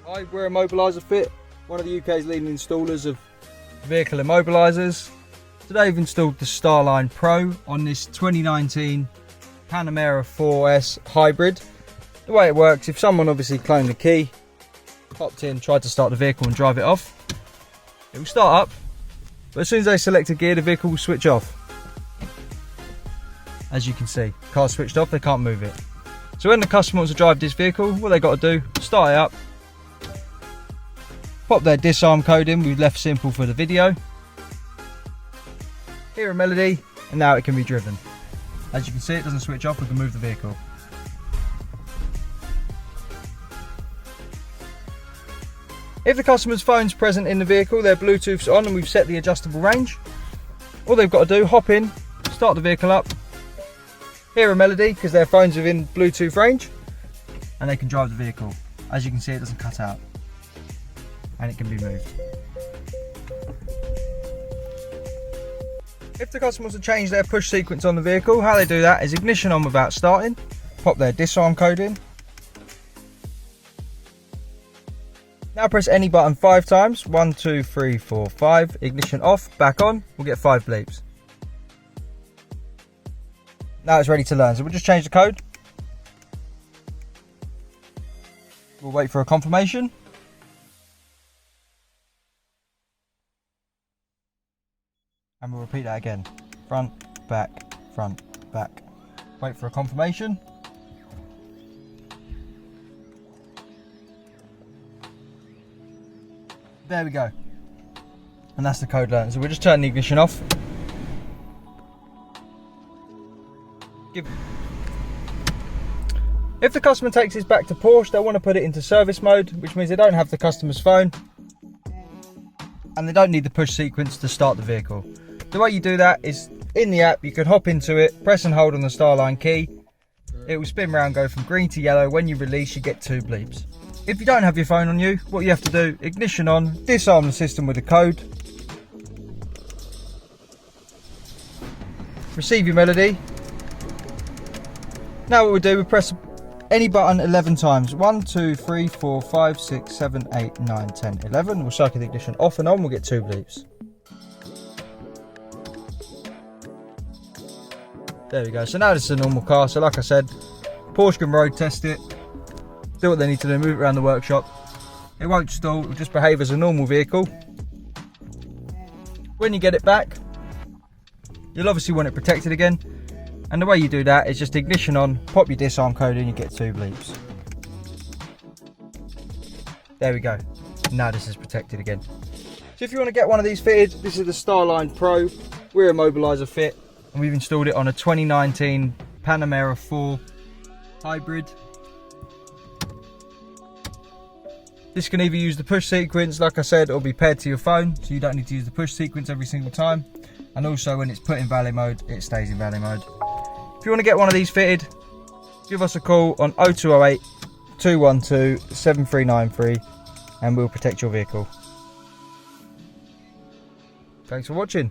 Hi, we're Immobiliser Fit, one of the UK's leading installers of vehicle immobilisers. Today we've installed the Starline Pro on this 2019 Panamera 4S hybrid. The way it works, if someone obviously cloned the key, popped in, tried to start the vehicle and drive it off, it will start up, but as soon as they select a gear, the vehicle will switch off. As you can see, car's switched off, they can't move it. So when the customer wants to drive this vehicle, what they got to do, start it up, pop their disarm code in, we've left simple for the video, hear a melody, and now it can be driven. As you can see, it doesn't switch off, we can move the vehicle. If the customer's phone's present in the vehicle, their Bluetooth's on and we've set the adjustable range, all they've got to do, hop in, start the vehicle up, hear a melody because their phone's within Bluetooth range, and they can drive the vehicle. As you can see, it doesn't cut out and it can be moved. If the customer wants to change their push sequence on the vehicle, how they do that is ignition on without starting, pop their disarm code in. Now press any button 5 times, 1, 2, 3, 4, 5, ignition off, back on, we'll get 5 bleeps. Now it's ready to learn, so we'll just change the code. We'll wait for a confirmation. And we'll repeat that again. Front, back, wait for a confirmation. There we go. And that's the code learned. So we'll just turn the ignition off. If the customer takes this back to Porsche, they'll want to put it into service mode, which means they don't have the customer's phone and they don't need the push sequence to start the vehicle. The way you do that is in the app, you can hop into it, press and hold on the Starline key. It will spin round, go from green to yellow. When you release, you get 2 bleeps. If you don't have your phone on you, what you have to do, ignition on, disarm the system with a code, receive your melody. Now what we do, we press any button 11 times, 1, 2, 3, 4, 5, 6, 7, 8, 9, 10, 11. We'll cycle the ignition off and on, we'll get 2 bleeps. There we go, so now this is a normal car, so like I said, Porsche can road test it, do what they need to do, move it around the workshop. It won't stall, it will just behave as a normal vehicle. When you get it back, you'll obviously want it protected again, and the way you do that is just ignition on, pop your disarm code in, you get 2 bleeps. There we go, now this is protected again. So if you want to get one of these fitted, this is the Starline Pro, we're Immobiliser Fit, and we've installed it on a 2019 Panamera 4 hybrid. This can either use the push sequence, like I said, or be paired to your phone, so you don't need to use the push sequence every single time. And also when it's put in valet mode, it stays in valet mode. If you want to get one of these fitted, give us a call on 0208 212 7393 and we'll protect your vehicle. Thanks for watching.